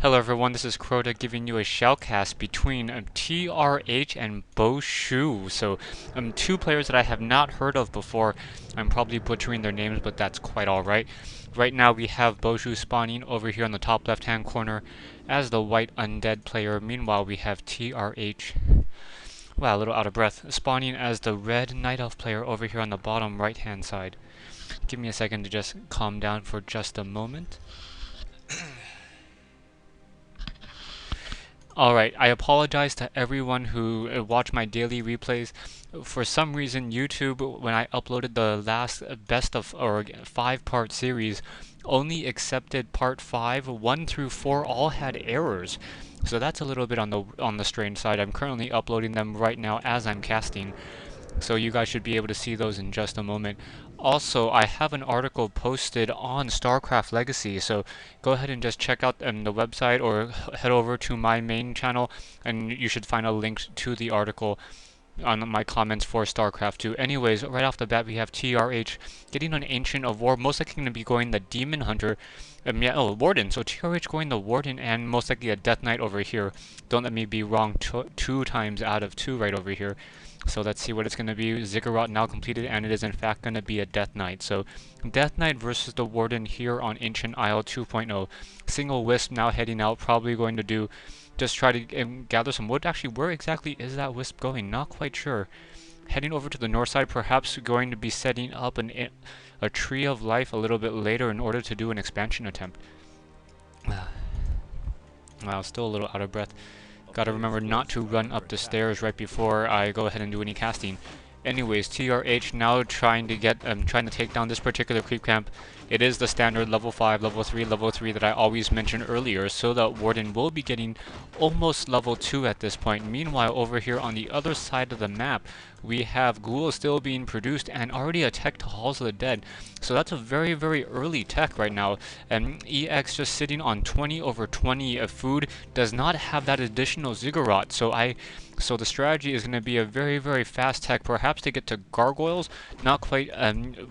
Hello everyone, this is Crota giving you a shoutcast between TRH and Boshue. So, two players that I have not heard of before. I'm probably butchering their names, but that's quite alright. Right now we have Boshue spawning over here on the top left hand corner as the white undead player. Meanwhile we have TRH, wow, a little out of breath, spawning as the red night elf player over here on the bottom right hand side. Give me a second to just calm down for just a moment. Alright, I apologize to everyone who watched my daily replays. For some reason, YouTube, when I uploaded the last best of or 5-part series, only accepted part 5. 1 through 4 all had errors. So that's a little bit on the strange side. I'm currently uploading them right now as I'm casting. So you guys should be able to see those in just a moment. Also, I have an article posted on StarCraft Legacy, so go ahead and just check out the website or head over to my main channel, and you should find a link to the article on my comments for StarCraft 2. Anyways, right off the bat, we have TRH getting an Ancient of War, most likely going to be going the Demon Hunter. Warden. So TRH going the Warden and most likely a Death Knight over here. Don't let me be wrong 2 times out of 2 right over here. So let's see what it's going to be. Ziggurat now completed, and it is in fact going to be a Death Knight. So Death Knight versus the Warden here on Ancient Isle 2.0. Single Wisp now heading out, probably going to do just try to gather some wood. Actually, where exactly is that Wisp going? Not quite sure. Heading over to the north side, perhaps going to be setting up a Tree of Life a little bit later in order to do an expansion attempt. Wow, still a little out of breath. Gotta remember not to run up the stairs right before I go ahead and do any casting. Anyways, TRH now trying to take down this particular creep camp. It is the standard level 5, level 3 that I always mentioned earlier, so that Warden will be getting almost level 2 at this point. Meanwhile, over here on the other side of the map, we have ghouls still being produced and already a tech to Halls of the Dead. So that's a very, very early tech right now. And EX just sitting on 20/20 of food does not have that additional ziggurat. So the strategy is going to be a very, very fast tech, perhaps to get to gargoyles, not quite,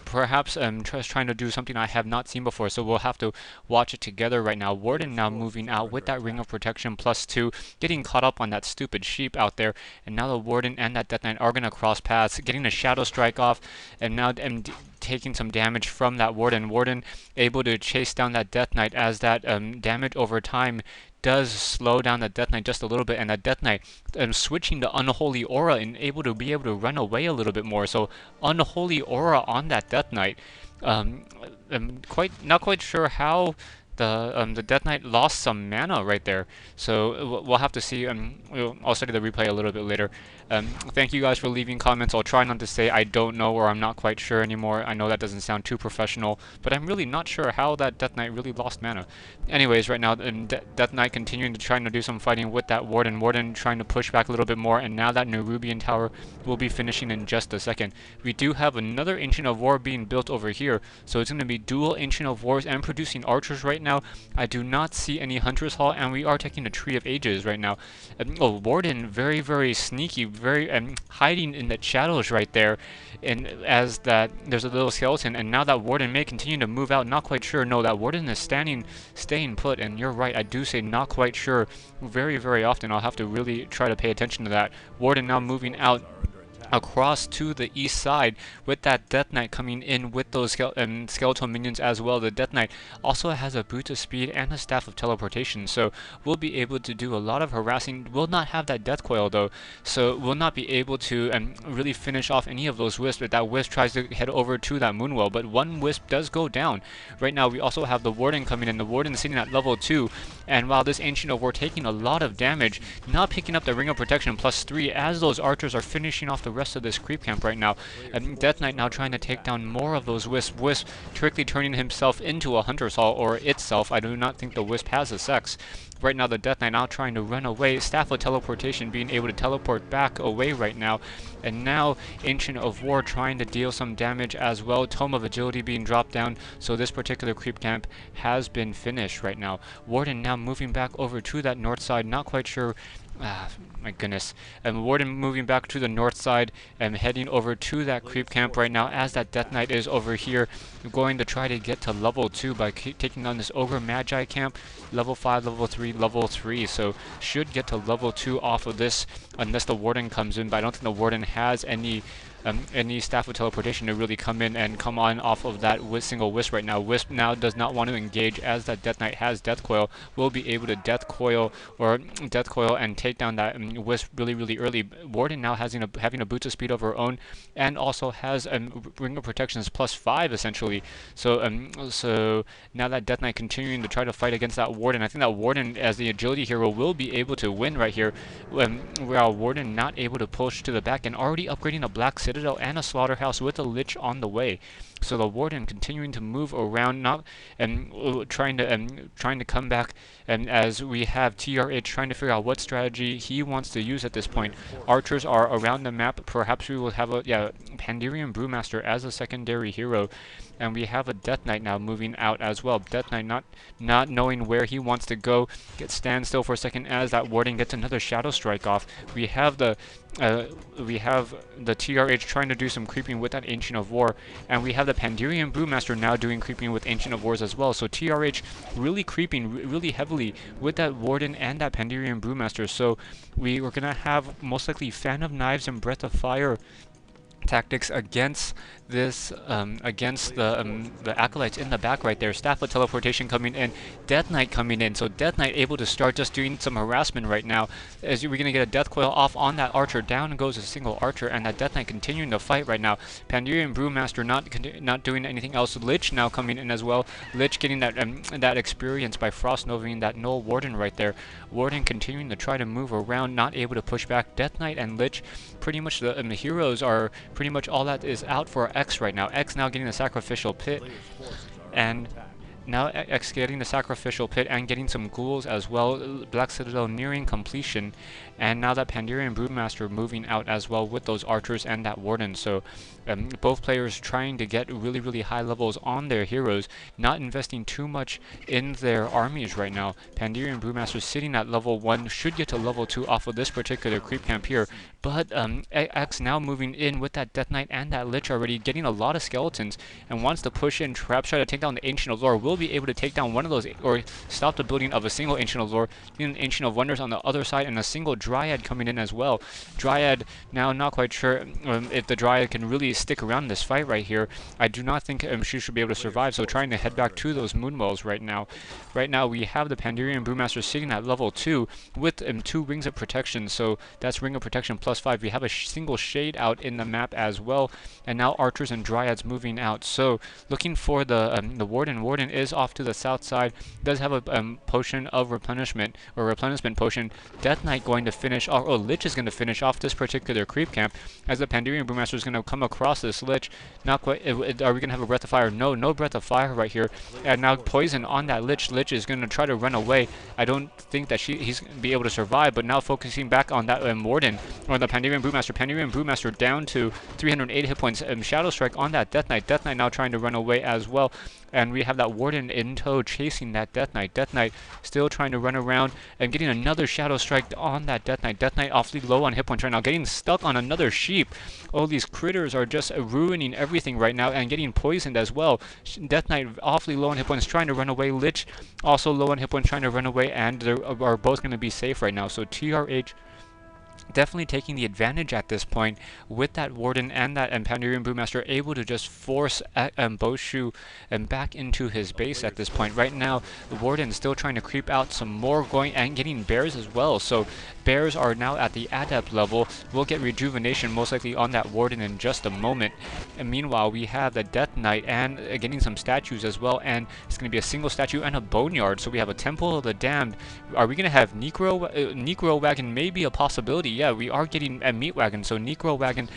perhaps just trying to do something I have not seen before, so we'll have to watch it together right now. Warden now moving out with that Ring of Protection +2, getting caught up on that stupid sheep out there, and now the Warden and that Death Knight are going to cross paths, getting a Shadow Strike off, and now taking some damage from that Warden. Warden able to chase down that Death Knight as that damage over time does slow down the Death Knight just a little bit, and that Death Knight switching to Unholy Aura and able to run away a little bit more. So Unholy Aura on that Death Knight. I'm not quite sure how the Death Knight lost some mana right there. So we'll have to see. I'll study the replay a little bit later. Thank you guys for leaving comments. I'll try not to say I don't know or I'm not quite sure anymore. I know that doesn't sound too professional, but I'm really not sure how that Death Knight really lost mana. Anyways, right now Death Knight continuing to try to do some fighting with that Warden. Warden trying to push back a little bit more, and now that Nerubian Tower will be finishing in just a second. We do have another Ancient of War being built over here, so it's going to be dual Ancient of Wars and producing archers right now. I do not see any Hunter's Hall, and we are taking a Tree of Ages right now. Warden very, very sneaky, very hiding in the shadows right there, and as that there's a little skeleton, and now that Warden may continue to move out. Not quite sure. No, that Warden is staying put, and you're right, I do say not quite sure very, very often. I'll have to really try to pay attention to that. Warden now moving out across to the east side with that Death Knight coming in with those skeletal minions as well. The Death Knight also has a Boot of Speed and a Staff of Teleportation, so we'll be able to do a lot of harassing. Will not have that Death Coil though, so we'll not be able to really finish off any of those Wisps if that Wisp tries to head over to that Moonwell, but one Wisp does go down. Right now we also have the Warden coming in. The Warden sitting at level 2, and while this Ancient of War taking a lot of damage, not picking up the Ring of Protection +3 as those archers are finishing off the rest of this creep camp right now. Death Knight now trying to take down more of those Wisps. Wisp trickly turning himself into a Hunter's Hall, or itself. I do not think the Wisp has a sex. Right now the Death Knight now trying to run away. Staff of Teleportation being able to teleport back away right now. And now Ancient of War trying to deal some damage as well. Tome of Agility being dropped down. So this particular creep camp has been finished right now. Warden now moving back over to that north side. Not quite sure Ah, my goodness. Warden moving back to the north side and heading over to that creep camp right now as that Death Knight is over here going to try to get to level 2 by taking on this Ogre Magi camp. Level 5, level 3, level 3. So should get to level 2 off of this unless the Warden comes in, but I don't think the Warden has any staff of teleportation to really come in and come on off of that single Wisp right now. Wisp now does not want to engage as that Death Knight has Death Coil. Will be able to Death Coil and take down that Wisp really early. Warden now having a boost of speed of her own and also has Ring of Protections +5 essentially. So now that Death Knight continuing to try to fight against that Warden. I think that Warden as the agility hero will be able to win right here. While Warden not able to push to the back and already upgrading a Black Citadel and a Slaughterhouse with a Lich on the way. So the Warden continuing to move around, trying to come back, and as we have TRH trying to figure out what strategy he wants to use at this point. Archers are around the map. Perhaps we will have a Pandirian Brewmaster as a secondary hero, and we have a Death Knight now moving out as well. Death Knight not knowing where he wants to go, stand still for a second as that Warden gets another Shadow Strike off. We have the TRH trying to do some creeping with that Ancient of War, and we have the Pandirian Brewmaster now doing creeping with Ancient of Wars as well. So TRH really creeping really heavily with that Warden and that Pandirian Brewmaster. So we were gonna have most likely Fan of Knives and Breath of Fire tactics against this against the acolytes in the back right there. Staff of teleportation coming in, Death Knight coming in. So Death Knight able to start just doing some harassment right now as we're gonna get a Death Coil off on that Archer. Down goes a single Archer, and that Death Knight continuing to fight right now. Pandirian Brewmaster not doing anything else. Lich now coming in as well. Lich getting that experience by Frost Novaing that Null Warden right there. Warden continuing to try to move around, not able to push back. Death Knight and Lich, pretty much the heroes are pretty much all that is out for X right now. X now getting the Sacrificial Pit, and now X getting the Sacrificial Pit and getting some ghouls as well. Black Citadel nearing completion, and now that Pandirian Brewmaster moving out as well with those Archers and that Warden. So both players trying to get really high levels on their heroes, not investing too much in their armies right now. Pandirian Brewmaster sitting at level 1, should get to level 2 off of this particular creep camp here, but X now moving in with that Death Knight and that Lich already, getting a lot of skeletons, and wants to push in, perhaps try to take down the Ancient of Lore. Will be able to take down one of those, or stop the building of a single Ancient of Lore, getting an Ancient of Wonders on the other side, and a single Dryad coming in as well. Dryad now not quite sure if the Dryad can really stick around this fight right here. I do not think she should be able to survive, so trying to head back to those Moonwells right now. Right now we have the Pandirian Brewmaster sitting at level 2 with 2 Rings of Protection, so that's Ring of Protection +5. We have a single Shade out in the map as well, and now Archers and Dryads moving out. So looking for the Warden. Warden is off to the south side, does have a potion of replenishment, or replenishment potion. Death Knight going to finish off, Lich is going to finish off this particular creep camp, as the Pandirian Brewmaster is going to come across this Lich. Not quite, are we going to have a Breath of Fire? No Breath of Fire right here, and now poison on that Lich. Lich is going to try to run away. I don't think that he's going to be able to survive, but now focusing back on that Warden, or the Pandirian Brewmaster. Pandirian Brewmaster down to 308 hit points. Shadow Strike on that Death Knight. Death Knight now trying to run away as well. And we have that Warden in tow chasing that Death Knight. Death Knight still trying to run around and getting another Shadow Strike on that Death Knight. Death Knight awfully low on hit points right now, getting stuck on another sheep. All these critters are just ruining everything right now and getting poisoned as well. Death Knight awfully low on hit points trying to run away. Lich also low on hit points trying to run away, and they are both going to be safe right now. So TRH definitely taking the advantage at this point with that Warden and that Pandirian Brewmaster, able to just force Boshue back into his base at this point. Right now, the Warden still trying to creep out some more, going and getting bears as well. So bears are now at the adept level. We'll get rejuvenation most likely on that Warden in just a moment. And meanwhile, we have the Death Knight and getting some statues as well. And it's going to be a single statue and a boneyard. So we have a Temple of the Damned. Are we going to have Necro Wagon? Maybe a possibility. Yeah, we are getting a Meat Wagon, so Necro Wagon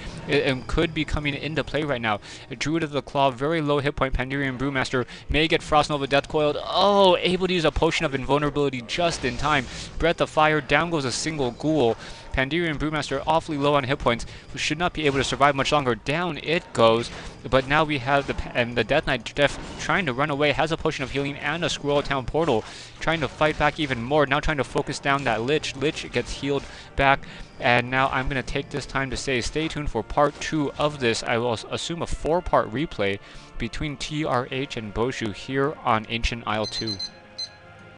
could be coming into play right now. Druid of the Claw, very low hit point. Pandirian Brewmaster may get Frost Nova Death Coiled. Oh, able to use a Potion of Invulnerability just in time. Breath of Fire, down goes a single Ghoul. Pandira and Brewmaster awfully low on hit points, who should not be able to survive much longer. Down it goes, but now we have the Death Knight Def trying to run away, has a potion of healing and a Squirrel Town portal, trying to fight back even more, now trying to focus down that Lich. Lich gets healed back, and now I'm going to take this time to say stay tuned for part 2 of this. I will assume a 4-part replay between TRH and Boshue here on Ancient Isle 2.